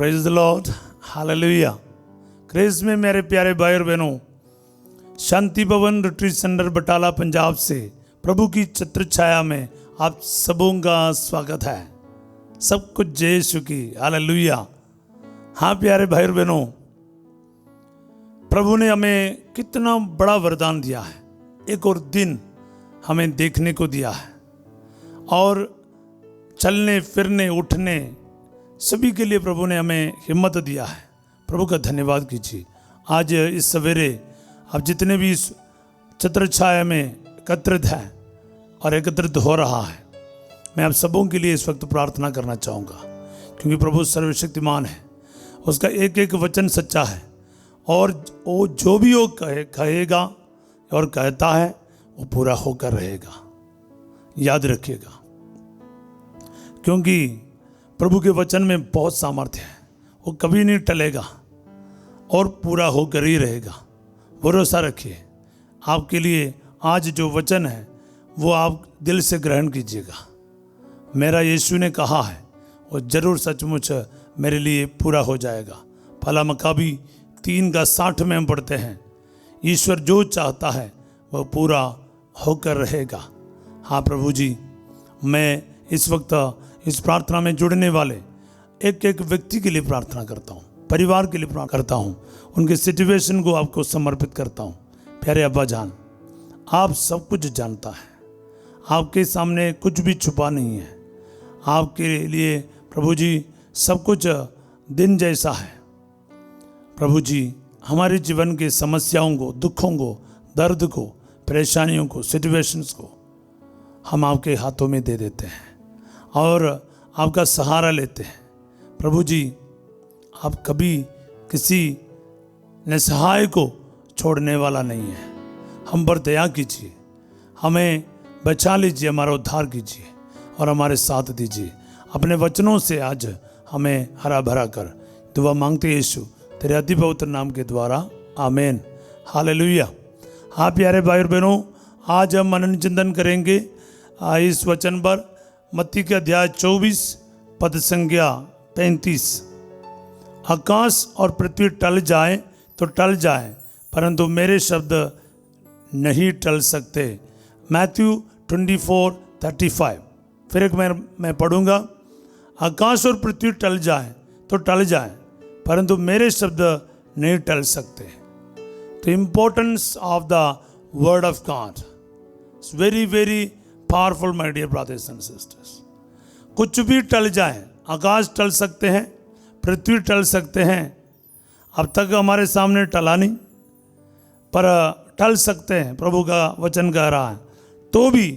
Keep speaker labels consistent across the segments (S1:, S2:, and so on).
S1: Praise the Lord, hallelujah. Christ में मेरे प्यारे भाई और बहनों, शांति भवन रिट्रीट सेंटर बटाला पंजाब से प्रभु की छत्र छाया में आप सबों का स्वागत है। सब कुछ जय यीशु की, हालेलुया। हाँ प्यारे भाई और बहनों, प्रभु ने हमें कितना बड़ा वरदान दिया है। एक और दिन हमें देखने को दिया है और चलने फिरने उठने सभी के लिए प्रभु ने हमें हिम्मत दिया है। प्रभु का धन्यवाद कीजिए। आज इस सवेरे आप जितने भी इस छत्र छाया में एकत्रित हैं और एकत्रित हो रहा है, मैं आप सबों के लिए इस वक्त प्रार्थना करना चाहूँगा, क्योंकि प्रभु सर्वशक्तिमान है, उसका एक एक वचन सच्चा है और वो जो भी वो कहेगा और कहता है वो पूरा होकर रहेगा। याद रखिएगा, क्योंकि प्रभु के वचन में बहुत सामर्थ्य है। वो कभी नहीं टलेगा और पूरा होकर ही रहेगा। भरोसा रखिए। आपके लिए आज जो वचन है वो आप दिल से ग्रहण कीजिएगा। मेरा यीशु ने कहा है वो जरूर सचमुच मेरे लिए पूरा हो जाएगा। पहला मकाबी 3:60 में हम पढ़ते हैं, ईश्वर जो चाहता है वह पूरा होकर रहेगा। हाँ प्रभु जी, मैं इस वक्त इस प्रार्थना में जुड़ने वाले एक एक व्यक्ति के लिए प्रार्थना करता हूँ, परिवार के लिए प्रार्थना करता हूँ, उनके सिचुएशन को आपको समर्पित करता हूँ। प्यारे अब्बा जान, आप सब कुछ जानता है, आपके सामने कुछ भी छुपा नहीं है। आपके लिए प्रभु जी सब कुछ दिन जैसा है। प्रभु जी, हमारे जीवन के समस्याओं को, दुखों को, दर्द को, परेशानियों को, सिचुएशंस को हम आपके हाथों में दे देते हैं और आपका सहारा लेते हैं। प्रभु जी, आप कभी किसी निसहाय को छोड़ने वाला नहीं है। हम पर दया कीजिए, हमें बचा लीजिए, हमारा उद्धार कीजिए और हमारे साथ दीजिए। अपने वचनों से आज हमें हरा भरा कर दुआ मांगते यीशु तेरे अति पवित्र नाम के द्वारा, आमीन, हालेलुया। हाँ प्यारे भाई और बहनों, आज हम मनन चिंतन करेंगे इस वचन पर, मत्ती के अध्याय 24 पद संख्या 35। आकाश और पृथ्वी टल जाए तो टल जाए, परंतु मेरे शब्द नहीं टल सकते। मैथ्यू 24:35। फिर एक मैं पढ़ूंगा, आकाश और पृथ्वी टल जाए तो टल जाए, परंतु मेरे शब्द नहीं टल सकते। The importance of the word of God is very very powerful, my dear brothers and sisters. कुछ भी टल जाए, आकाश टल सकते हैं, पृथ्वी टल सकते हैं। अब तक हमारे सामने टला नहीं, पर टल सकते हैं। प्रभु का वचन कह रहा है, तो भी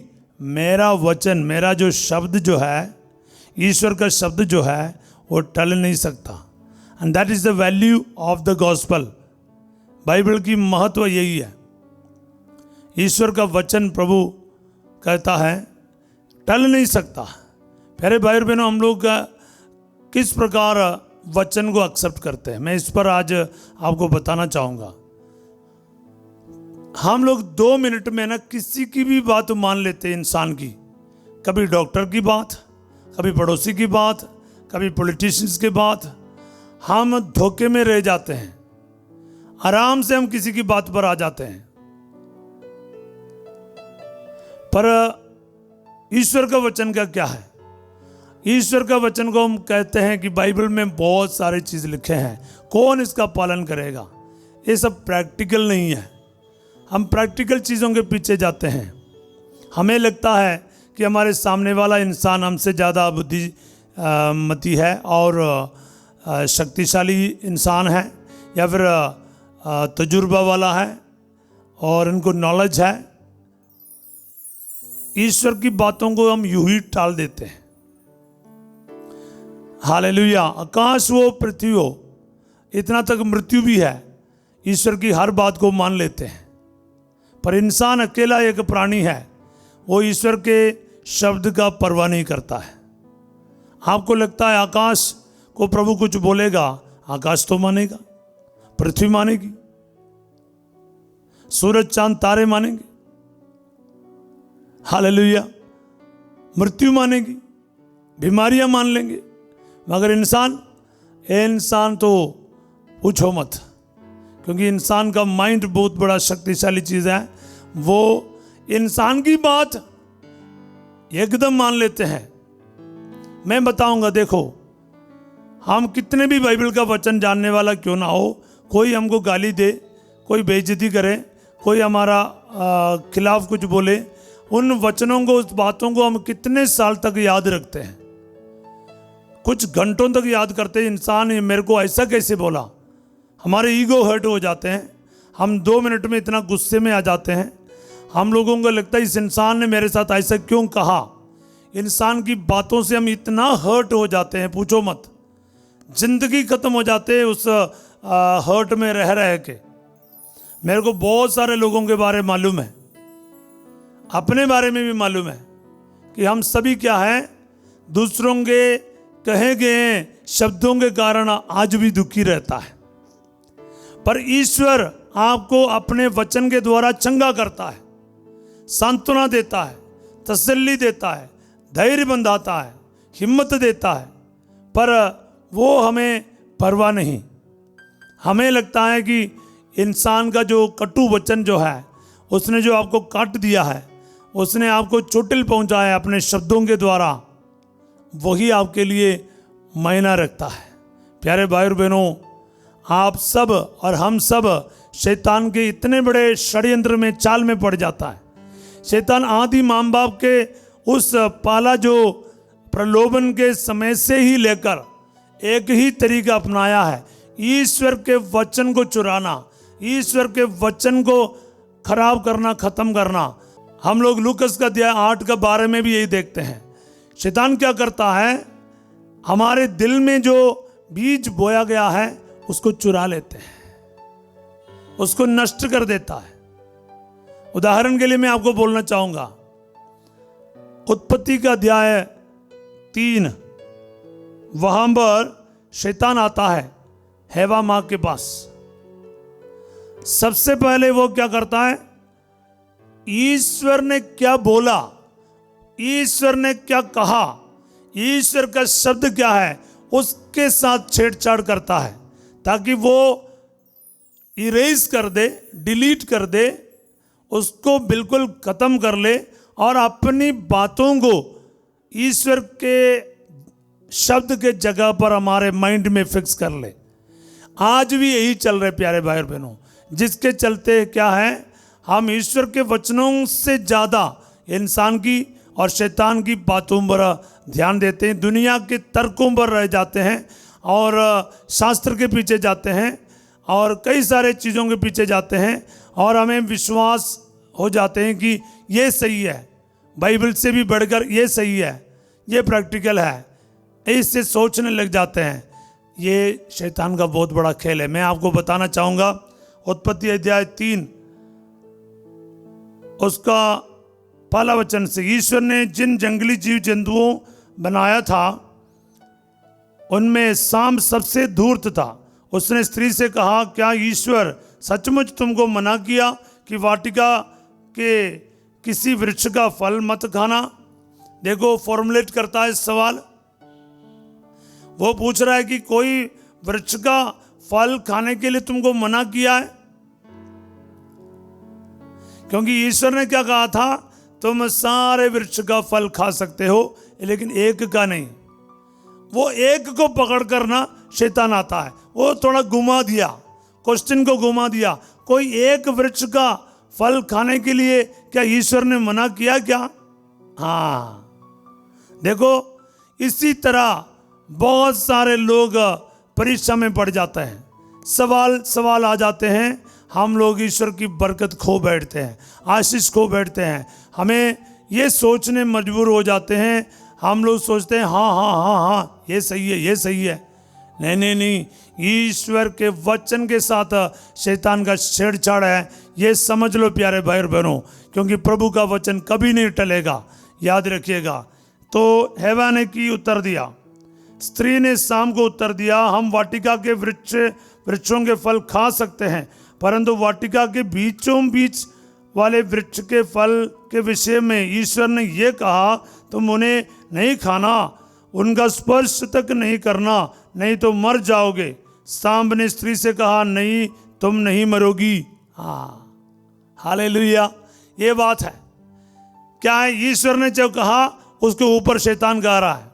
S1: मेरा वचन, मेरा जो शब्द जो है, ईश्वर का शब्द जो है, वो टल नहीं सकता। And that is the value of the gospel. Bible की महत्व यही है। ईश्वर का वचन प्रभु कहता है टल नहीं सकता। प्यारे भाई और बहनों, हम लोग किस प्रकार वचन को एक्सेप्ट करते हैं, मैं इस पर आज आपको बताना चाहूँगा। हम लोग 2 मिनट में ना किसी की भी बात मान लेते हैं, इंसान की। कभी डॉक्टर की बात, कभी पड़ोसी की बात, कभी पॉलिटिशियंस की बात। हम धोखे में रह जाते हैं, आराम से हम किसी की बात पर आ जाते हैं। पर ईश्वर का वचन का क्या है? ईश्वर का वचन को हम कहते हैं कि बाइबल में बहुत सारी चीज़ लिखे हैं, कौन इसका पालन करेगा? ये सब प्रैक्टिकल नहीं है। हम प्रैक्टिकल चीज़ों के पीछे जाते हैं। हमें लगता है कि हमारे सामने वाला इंसान हमसे ज़्यादा बुद्धिमती है और शक्तिशाली इंसान है, या फिर तजुर्बा वाला है और इनको नॉलेज है। ईश्वर की बातों को हम यूं ही टाल देते हैं। हालेलुया। आकाश हो, पृथ्वी हो, इतना तक मृत्यु भी है, ईश्वर की हर बात को मान लेते हैं। पर इंसान अकेला एक प्राणी है, वो ईश्वर के शब्द का परवाह नहीं करता है। आपको लगता है आकाश को प्रभु कुछ बोलेगा, आकाश तो मानेगा, पृथ्वी मानेगी, सूरज चांद तारे मानेंगे, हालेलुया। मृत्यु मानेगी, बीमारियां मान लेंगे, मगर इंसान ये इंसान तो पूछो मत, क्योंकि इंसान का माइंड बहुत बड़ा शक्तिशाली चीज़ है। वो इंसान की बात एकदम मान लेते हैं। मैं बताऊंगा, देखो हम कितने भी बाइबल का वचन जानने वाला क्यों ना हो, कोई हमको गाली दे, कोई बेइज्जती करे, कोई हमारा खिलाफ कुछ बोले, उन वचनों को, उस बातों को हम कितने साल तक याद रखते हैं, कुछ घंटों तक याद करते हैं। इंसान ये मेरे को ऐसा कैसे बोला, हमारे ईगो हर्ट हो जाते हैं, हम 2 मिनट में इतना गुस्से में आ जाते हैं। हम लोगों को लगता है इस इंसान ने मेरे साथ ऐसा क्यों कहा। इंसान की बातों से हम इतना हर्ट हो जाते हैं, पूछो मत, जिंदगी खत्म हो जाते हैं उस हर्ट में रह रह के। मेरे को बहुत सारे लोगों के बारे में मालूम है, अपने बारे में भी मालूम है कि हम सभी क्या हैं, दूसरों के कहे गए शब्दों के कारण आज भी दुखी रहता है। पर ईश्वर आपको अपने वचन के द्वारा चंगा करता है, सांत्वना देता है, तसल्ली देता है, धैर्य बंधाता है, हिम्मत देता है। पर वो हमें परवाह नहीं। हमें लगता है कि इंसान का जो कटु वचन जो है, उसने जो आपको काट दिया है, उसने आपको चोटिल पहुंचाया अपने शब्दों के द्वारा, वही आपके लिए मायना रखता है। प्यारे भाई और बहनों, आप सब और हम सब शैतान के इतने बड़े षड्यंत्र में, चाल में पड़ जाता है। शैतान आदि माँ बाप के उस पाला जो प्रलोभन के समय से ही लेकर एक ही तरीका अपनाया है, ईश्वर के वचन को चुराना, ईश्वर के वचन को खराब करना, खत्म करना। हम लोग लूकस का अध्याय 8 का 12 में भी यही देखते हैं। शैतान क्या करता है, हमारे दिल में जो बीज बोया गया है उसको चुरा लेते हैं, उसको नष्ट कर देता है। उदाहरण के लिए मैं आपको बोलना चाहूंगा, उत्पत्ति का अध्याय 3, वहां पर शैतान आता है हेवा माँ के पास। सबसे पहले वो क्या करता है, ईश्वर ने क्या बोला, ईश्वर ने क्या कहा, ईश्वर का शब्द क्या है, उसके साथ छेड़छाड़ करता है, ताकि वो इरेज कर दे, डिलीट कर दे, उसको बिल्कुल खत्म कर ले और अपनी बातों को ईश्वर के शब्द के जगह पर हमारे माइंड में फिक्स कर ले। आज भी यही चल रहे प्यारे भाई और बहनों, जिसके चलते क्या है, हम ईश्वर के वचनों से ज़्यादा इंसान की और शैतान की बातों पर ध्यान देते हैं, दुनिया के तर्कों पर रह जाते हैं और शास्त्र के पीछे जाते हैं और कई सारे चीज़ों के पीछे जाते हैं और हमें विश्वास हो जाते हैं कि ये सही है, बाइबल से भी बढ़कर ये सही है, ये प्रैक्टिकल है, इससे सोचने लग जाते हैं। ये शैतान का बहुत बड़ा खेल है। मैं आपको बताना चाहूँगा, उत्पत्ति अध्याय 3 उसका पहला वचन से, ईश्वर ने जिन जंगली जीव जंतुओं बनाया था उनमें सांप सबसे धूर्त था। उसने स्त्री से कहा, क्या ईश्वर सचमुच तुमको मना किया कि वाटिका के किसी वृक्ष का फल मत खाना। देखो फॉर्मुलेट करता है सवाल, वो पूछ रहा है कि कोई वृक्ष का फल खाने के लिए तुमको मना किया है, क्योंकि ईश्वर ने क्या कहा था, तुम सारे वृक्ष का फल खा सकते हो लेकिन एक का नहीं। वो एक को पकड़ कर ना शैतान आता है, वो थोड़ा घुमा दिया, क्वेश्चन को घुमा दिया, कोई एक वृक्ष का फल खाने के लिए क्या ईश्वर ने मना किया क्या? हाँ, देखो इसी तरह बहुत सारे लोग परीक्षा में पड़ जाते हैं, सवाल आ जाते हैं, हम लोग ईश्वर की बरकत खो बैठते हैं, आशीष खो बैठते हैं, हमें ये सोचने मजबूर हो जाते हैं, हम लोग सोचते हैं हाँ हाँ हाँ हाँ ये सही है, ये सही है। नहीं नहीं नहीं, ईश्वर के वचन के साथ शैतान का छेड़छाड़ है, ये समझ लो प्यारे भाई और बहनों, क्योंकि प्रभु का वचन कभी नहीं टलेगा, याद रखिएगा। तो हेवा ने की उत्तर दिया, स्त्री ने शाम को उत्तर दिया, हम वाटिका के वृक्षों के फल खा सकते हैं, परंतु वाटिका के बीचों बीच वाले वृक्ष के फल के विषय में ईश्वर ने यह कहा, तुम उन्हें नहीं खाना, उनका स्पर्श तक नहीं करना, नहीं तो मर जाओगे। सांप ने स्त्री से कहा, नहीं, तुम नहीं मरोगी। हाँ, हालेलुया, ये बात है। क्या है, ईश्वर ने जो कहा उसके ऊपर शैतान गा रहा है।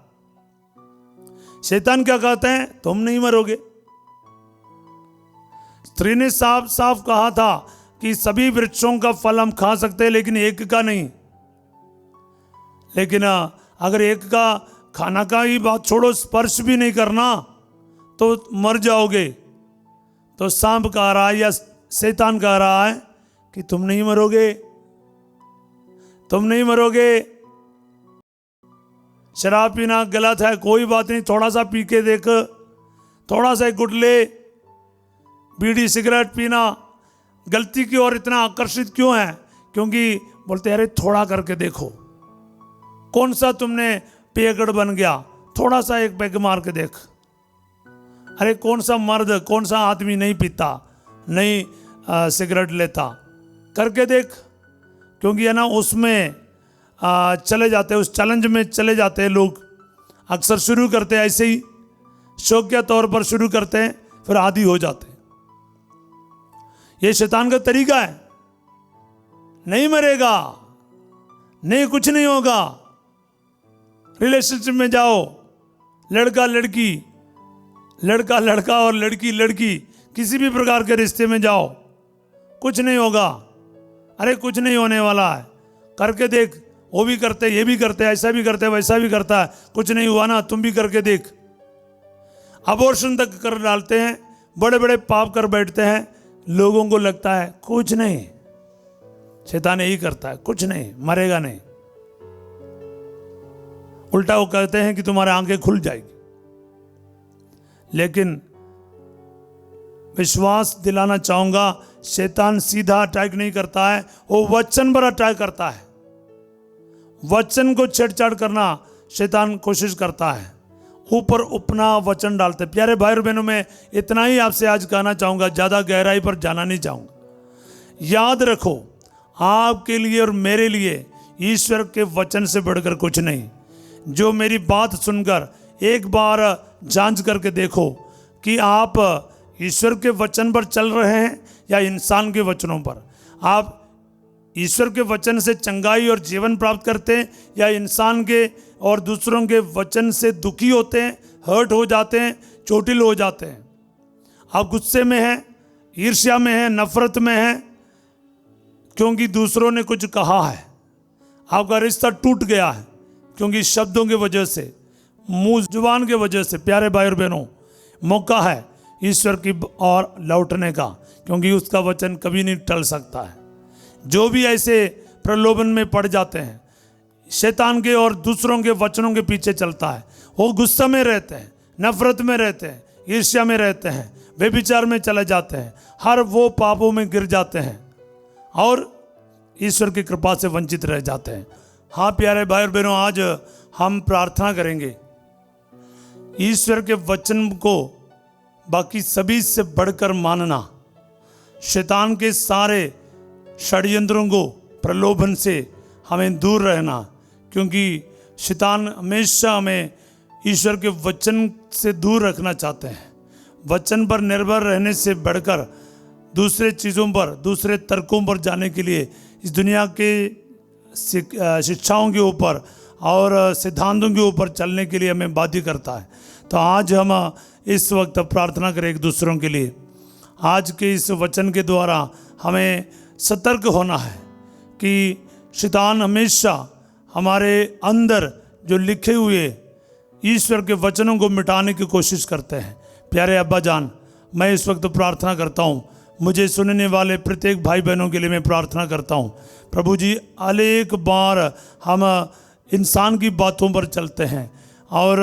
S1: शैतान क्या कहते हैं, तुम नहीं मरोगे। स्त्री ने साफ साफ कहा था कि सभी वृक्षों का फल हम खा सकते हैं, लेकिन एक का नहीं। लेकिन अगर एक का खाना का ही बात छोड़ो, स्पर्श भी नहीं करना तो मर जाओगे। तो सांप कह रहा है या शैतान कह रहा है कि तुम नहीं मरोगे, तुम नहीं मरोगे। शराब पीना गलत है, कोई बात नहीं, थोड़ा सा पी के देख, थोड़ा सा गुटले। बीड़ी सिगरेट पीना गलती की ओर इतना आकर्षित क्यों है? क्योंकि बोलते हैं अरे थोड़ा करके देखो, कौन सा तुमने पेयगढ़ बन गया, थोड़ा सा एक पैग मार के देख। अरे कौन सा मर्द, कौन सा आदमी नहीं पीता, नहीं सिगरेट लेता, करके देख। क्योंकि है ना, उसमें चले जाते हैं, उस चैलेंज में चले जाते हैं लोग। अक्सर शुरू करते हैं ऐसे ही, शौकिया तौर पर शुरू करते हैं, फिर आदी हो जाते हैं। ये शैतान का तरीका है। नहीं मरेगा, नहीं कुछ नहीं होगा। रिलेशनशिप में जाओ, लड़का लड़की, लड़का लड़का और लड़की लड़की, किसी भी प्रकार के रिश्ते में जाओ, कुछ नहीं होगा। अरे कुछ नहीं होने वाला है, करके देख। वो भी करते, ये भी करते, ऐसा भी करते, वैसा भी करता है, कुछ नहीं हुआ ना, तुम भी करके देख। अबॉर्शन तक कर डालते हैं, बड़े बड़े पाप कर बैठते हैं। लोगों को लगता है कुछ नहीं, शैतान यही करता है, कुछ नहीं, मरेगा नहीं। उल्टा वो कहते हैं कि तुम्हारे आंखें खुल जाएगी। लेकिन विश्वास दिलाना चाहूंगा, शैतान सीधा अटैक नहीं करता है, वो वचन पर अटैक करता है। वचन को छेड़छाड़ करना शैतान कोशिश करता है, ऊपर अपना वचन डालते। प्यारे भाई और बहनों, मैं इतना ही आपसे आज कहना चाहूंगा, ज़्यादा गहराई पर जाना नहीं चाहूंगा। याद रखो, आपके लिए और मेरे लिए ईश्वर के वचन से बढ़कर कुछ नहीं। जो मेरी बात सुनकर एक बार जांच करके देखो कि आप ईश्वर के वचन पर चल रहे हैं या इंसान के वचनों पर। आप ईश्वर के वचन से चंगाई और जीवन प्राप्त करते हैं या इंसान के और दूसरों के वचन से दुखी होते हैं, हर्ट हो जाते हैं, चोटिल हो जाते हैं। आप गुस्से में हैं, ईर्ष्या में हैं, नफरत में हैं, क्योंकि दूसरों ने कुछ कहा है। आपका रिश्ता टूट गया है क्योंकि शब्दों की वजह से, मुंह जुबान की वजह से। प्यारे भाई और बहनों, मौका है ईश्वर की और लौटने का, क्योंकि उसका वचन कभी नहीं टल सकता है। जो भी ऐसे प्रलोभन में पड़ जाते हैं, शैतान के और दूसरों के वचनों के पीछे चलता है, वो गुस्सा में रहते हैं, नफरत में रहते हैं, ईर्ष्या में रहते हैं, व्यभिचार में चले जाते हैं, हर वो पापों में गिर जाते हैं और ईश्वर की कृपा से वंचित रह जाते हैं। हाँ प्यारे भाई और बहनों, आज हम प्रार्थना करेंगे ईश्वर के वचन को बाकी सभी से बढ़कर मानना, शैतान के सारे षड्यंत्रों को, प्रलोभन से हमें दूर रहना, क्योंकि शैतान हमेशा हमें ईश्वर के वचन से दूर रखना चाहते हैं। वचन पर निर्भर रहने से बढ़कर दूसरे चीज़ों पर, दूसरे तर्कों पर जाने के लिए, इस दुनिया के शिक्षाओं के ऊपर और सिद्धांतों के ऊपर चलने के लिए हमें बाध्य करता है। तो आज हम इस वक्त प्रार्थना करें एक दूसरों के लिए। आज के इस वचन के द्वारा हमें सतर्क होना है कि शैतान हमेशा हमारे अंदर जो लिखे हुए ईश्वर के वचनों को मिटाने की कोशिश करते हैं। प्यारे अब्बा जान, मैं इस वक्त प्रार्थना करता हूँ, मुझे सुनने वाले प्रत्येक भाई बहनों के लिए मैं प्रार्थना करता हूँ। प्रभु जी, अनेक बार हम इंसान की बातों पर चलते हैं और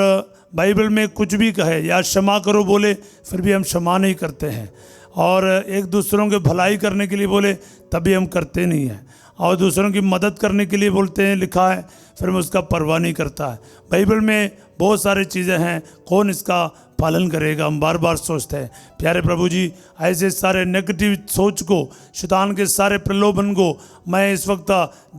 S1: बाइबल में कुछ भी कहे या क्षमा करो बोले, फिर भी हम क्षमा नहीं करते हैं, और एक दूसरों के भलाई करने के लिए बोले तभी हम करते नहीं हैं, और दूसरों की मदद करने के लिए बोलते हैं, लिखा है, फिर मैं उसका परवाह नहीं करता है। बाइबल में बहुत सारी चीज़ें हैं, कौन इसका पालन करेगा, हम बार बार सोचते हैं। प्यारे प्रभु जी, ऐसे सारे नेगेटिव सोच को, शैतान के सारे प्रलोभन को मैं इस वक्त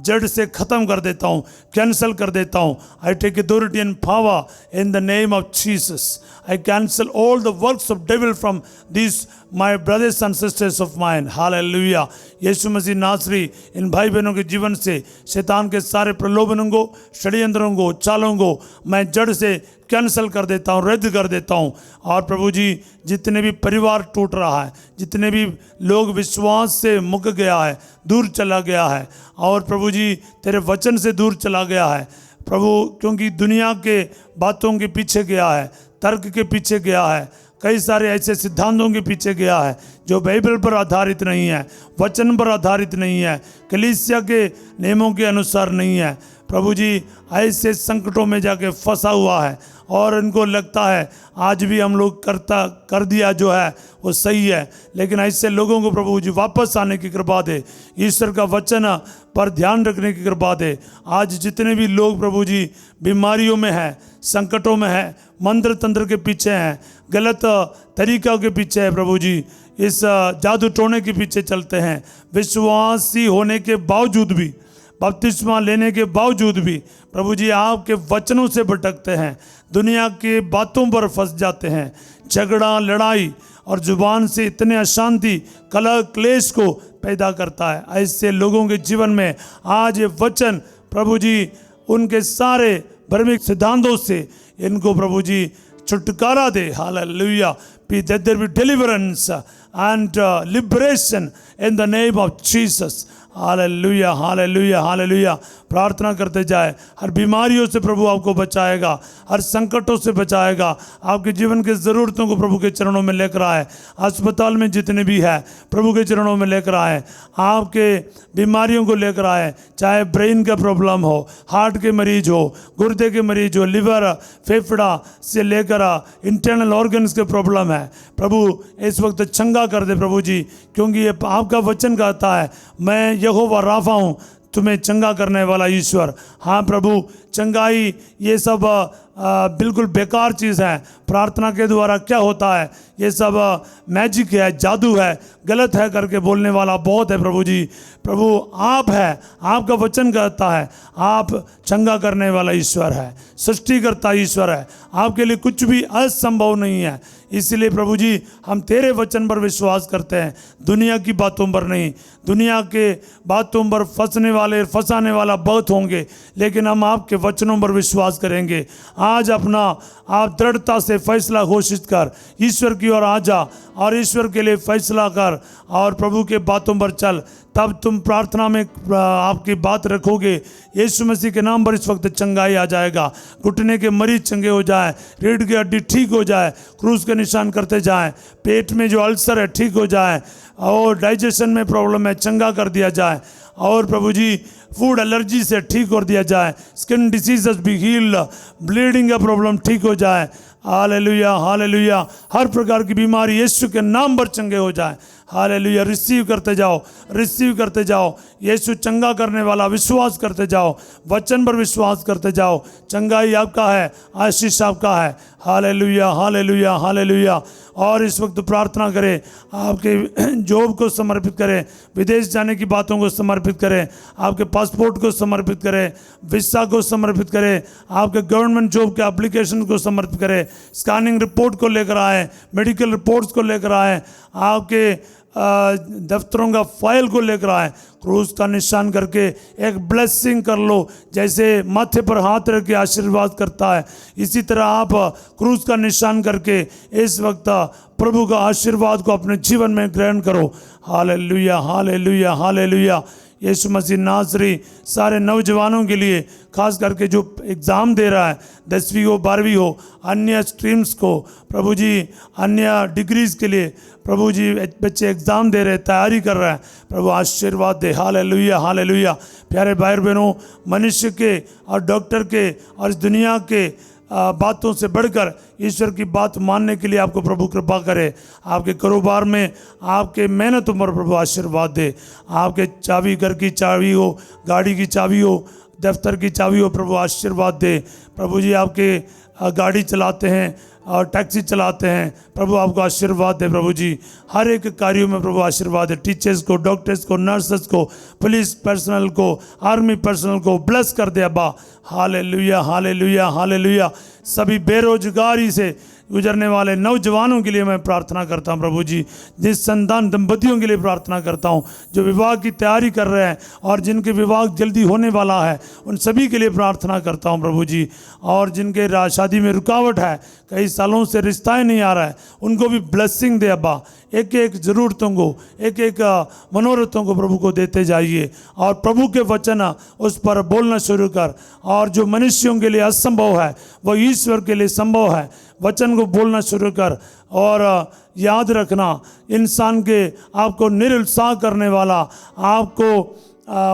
S1: जड़ से ख़त्म कर देता हूँ, कैंसिल कर देता हूँ। I take authority and power in the name of Jesus. I cancel all the works of devil from this my brothers and sisters of mine. Hallelujah. यीशु मसीह नासरी इन भाई बहनों के जीवन से शैतान के सारे प्रलोभनों को, षड्यंत्रों को, चालों को मैं जड़ से कैंसिल कर देता हूँ, रद्द कर देता हूँ। और प्रभु जी, जितने भी परिवार टूट रहा है, जितने भी लोग विश्वास से मुक गया है, दूर चला गया है, और प्रभु जी तेरे वचन से दूर चला गया है प्रभु, क्योंकि दुनिया के बातों के पीछे गया है, तर्क के पीछे गया है, कई सारे ऐसे सिद्धांतों के पीछे गया है जो बाइबल पर आधारित नहीं है, वचन पर आधारित नहीं है, कलीसिया के नियमों के अनुसार नहीं है। प्रभु जी ऐसे संकटों में जाके फंसा हुआ है और इनको लगता है आज भी हम लोग कर दिया जो है वो सही है। लेकिन ऐसे लोगों को प्रभु जी वापस आने की कृपा दे, ईश्वर का वचन पर ध्यान रखने की कृपा दे। आज जितने भी लोग प्रभु जी बीमारियों में हैं, संकटों में हैं, मंत्र तंत्र के पीछे हैं, गलत तरीक़ों के पीछे है प्रभु जी, इस जादू टोने के पीछे चलते हैं, विश्वासी होने के बावजूद भी, बपतिस्मा लेने के बावजूद भी प्रभु जी आपके वचनों से भटकते हैं, दुनिया के बातों पर फंस जाते हैं। झगड़ा, लड़ाई और जुबान से इतने अशांति, कलह, क्लेश को पैदा करता है। ऐसे लोगों के जीवन में आज ये वचन प्रभु जी उनके सारे भ्रमिक सिद्धांतों से इनको प्रभु जी छुटकारा दे। Hallelujah. Let there be deliverance and liberation in the name of Jesus. Hallelujah, hallelujah, hallelujah. प्रार्थना करते जाए, हर बीमारियों से प्रभु आपको बचाएगा, हर संकटों से बचाएगा, आपके जीवन के ज़रूरतों को प्रभु के चरणों में लेकर आए, अस्पताल में जितने भी है प्रभु के चरणों में लेकर आए, आपके बीमारियों को लेकर आए, चाहे ब्रेन का प्रॉब्लम हो, हार्ट के मरीज हो, गुर्दे के मरीज हो, लिवर, फेफड़ा से लेकर इंटरनल ऑर्गन्स के प्रॉब्लम है, प्रभु इस वक्त चंगा कर दे प्रभु जी, क्योंकि ये आपका वचन कहता है मैं यहोवा राफा हूँ, तुम्हें चंगा करने वाला ईश्वर। हाँ प्रभु, चंगाई ये सब बिल्कुल बेकार चीज़ है। प्रार्थना के द्वारा क्या होता है, ये सब मैजिक है, जादू है, गलत है करके बोलने वाला बहुत है प्रभु जी। प्रभु आप है, आपका वचन कहता है आप चंगा करने वाला ईश्वर है, सृष्टिकर्ता ईश्वर है, आपके लिए कुछ भी असंभव नहीं है। इसलिए प्रभु जी हम तेरे वचन पर विश्वास करते हैं, दुनिया की बातों पर नहीं। दुनिया के बातों पर फंसाने वाला बहुत होंगे, लेकिन हम आपके वचनों पर विश्वास करेंगे। आज अपना आप दृढ़ता से फैसला घोषित कर, ईश्वर की ओर आ जा और ईश्वर के लिए फैसला कर और प्रभु के बातों पर चल, तब तुम प्रार्थना में आपकी बात रखोगे। यीशु मसीह के नाम पर इस वक्त चंगाई आ जाएगा, घुटने के मरीज चंगे हो जाए, रीढ़ की हड्डी ठीक हो जाए, क्रूस के निशान करते जाएं, पेट में जो अल्सर है ठीक हो जाए, और डाइजेशन में प्रॉब्लम है चंगा कर दिया जाए, और प्रभु जी फूड एलर्जी से ठीक कर दिया जाए, स्किन डिसीजेस भी हील, ब्लीडिंग का प्रॉब्लम ठीक हो जाए। Hallelujah, hallelujah. हर प्रकार की बीमारी यीशु के नाम पर चंगे हो जाए। हालेलुया। रिसीव करते जाओ, रिसीव करते जाओ। यीशु चंगा करने वाला, विश्वास करते जाओ, वचन पर विश्वास करते जाओ। चंगाई आपका है, आशीष आपका है। Hallelujah, hallelujah, hallelujah. और इस वक्त प्रार्थना करें, आपके जॉब को समर्पित करें, विदेश जाने की बातों को समर्पित करें, आपके पासपोर्ट को समर्पित करें, वीसा को समर्पित करें, आपके गवर्नमेंट जॉब के एप्लीकेशन को समर्पित करें, स्कैनिंग रिपोर्ट को लेकर आए, मेडिकल रिपोर्ट्स को लेकर आए, आपके दफ्तरों का फाइल को लेकर आए, क्रूस का निशान करके एक ब्लेसिंग कर लो। जैसे माथे पर हाथ रख के आशीर्वाद करता है, इसी तरह आप क्रूस का निशान करके इस वक्त प्रभु का आशीर्वाद को अपने जीवन में ग्रहण करो। Hallelujah, hallelujah, hallelujah. यीशु मसीह नासरी सारे नौजवानों के लिए, खास करके जो एग्ज़ाम दे रहा है, 10वीं हो, 12वीं हो, अन्य स्ट्रीम्स को, प्रभु जी अन्य डिग्रीज़ के लिए प्रभु जी बच्चे एग्ज़ाम दे रहे, तैयारी कर रहे हैं, प्रभु आशीर्वाद दे। Hallelujah, hallelujah. प्यारे भाई बहनों, मनुष्य के और डॉक्टर के और इस दुनिया के बातों से बढ़कर ईश्वर की बात मानने के लिए आपको प्रभु कृपा करे। आपके कारोबार में, आपके मेहनतों पर प्रभु आशीर्वाद दे। आपके चाबी, घर की चाबी हो, गाड़ी की चाबी हो, दफ्तर की चाबी हो, प्रभु आशीर्वाद दे। प्रभु जी आपके गाड़ी चलाते हैं, और टैक्सी चलाते हैं, प्रभु आपको आशीर्वाद दे प्रभु जी। हर एक कार्यों में प्रभु आशीर्वाद दे। टीचर्स को, डॉक्टर्स को, नर्सेस को, पुलिस पर्सनल को, आर्मी पर्सनल को ब्लेस कर दे अब्बा। Hallelujah, hallelujah, hallelujah. सभी बेरोजगारी से गुजरने वाले नौजवानों के लिए मैं प्रार्थना करता हूँ प्रभु जी। जिस संतान दंपतियों के लिए प्रार्थना करता हूँ जो विवाह की तैयारी कर रहे हैं और जिनके विवाह जल्दी होने वाला है, उन सभी के लिए प्रार्थना करता हूँ प्रभु जी। और जिनके शादी में रुकावट है, कई सालों से रिश्ता ही नहीं आ रहा है, उनको भी ब्लेसिंग दे अब्बा। एक एक ज़रूरतों को, एक एक मनोरथों को प्रभु को देते जाइए और प्रभु के वचन उस पर बोलना शुरू कर। और जो मनुष्यों के लिए असंभव है वो ईश्वर के लिए संभव है। वचन को बोलना शुरू कर। और याद रखना, इंसान के आपको निरुत्साह करने वाला, आपको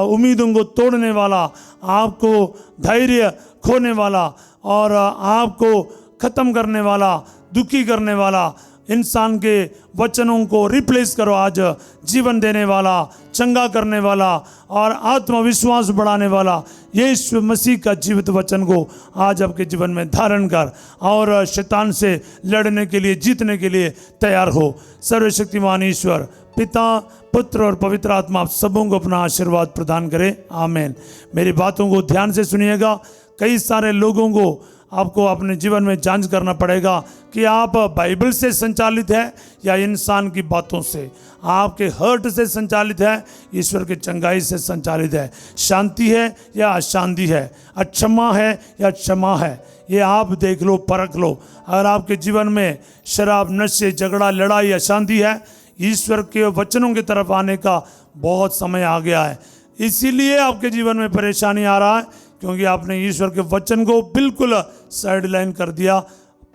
S1: उम्मीदों को तोड़ने वाला, आपको धैर्य खोने वाला और आपको ख़त्म करने वाला, दुखी करने वाला इंसान के वचनों को रिप्लेस करो आज। जीवन देने वाला, चंगा करने वाला और आत्मविश्वास बढ़ाने वाला यीशु मसीह का जीवित वचन को आज आपके जीवन में धारण कर और शैतान से लड़ने के लिए, जीतने के लिए तैयार हो। सर्वशक्तिमान ईश्वर पिता, पुत्र और पवित्र आत्मा आप सबों को अपना आशीर्वाद प्रदान करे। आमीन। मेरी बातों को ध्यान से सुनिएगा। कई सारे लोगों को आपको अपने जीवन में जांच करना पड़ेगा कि आप बाइबल से संचालित है या इंसान की बातों से, आपके हर्ट से संचालित है, ईश्वर की चंगाई से संचालित है, शांति है या अशांति है, अक्षमा है या क्षमा है। ये आप देख लो, परख लो। अगर आपके जीवन में शराब, नशे, झगड़ा, लड़ाई, अशांति है, ईश्वर के वचनों की तरफ आने का बहुत समय आ गया है। इसीलिए आपके जीवन में परेशानी आ रहा है क्योंकि आपने ईश्वर के वचन को बिल्कुल साइड लाइन कर दिया,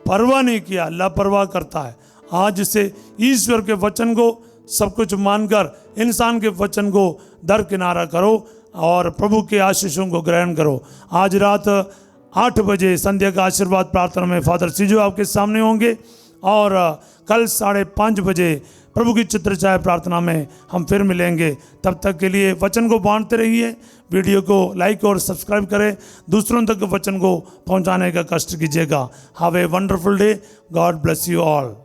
S1: परवाह नहीं किया, लापरवाह करता है। आज से ईश्वर के वचन को सब कुछ मानकर इंसान के वचन को दरकिनारा करो और प्रभु के आशीषों को ग्रहण करो। आज रात 8 बजे संध्या का आशीर्वाद प्रार्थना में फादर सिजो आपके सामने होंगे और कल 5:30 बजे प्रभु की चित्र छाया प्रार्थना में हम फिर मिलेंगे। तब तक के लिए वचन को बांटते रहिए, वीडियो को लाइक और सब्सक्राइब करें, दूसरों तक वचन को पहुंचाने का कष्ट कीजिएगा। Have a wonderful day. God bless you all.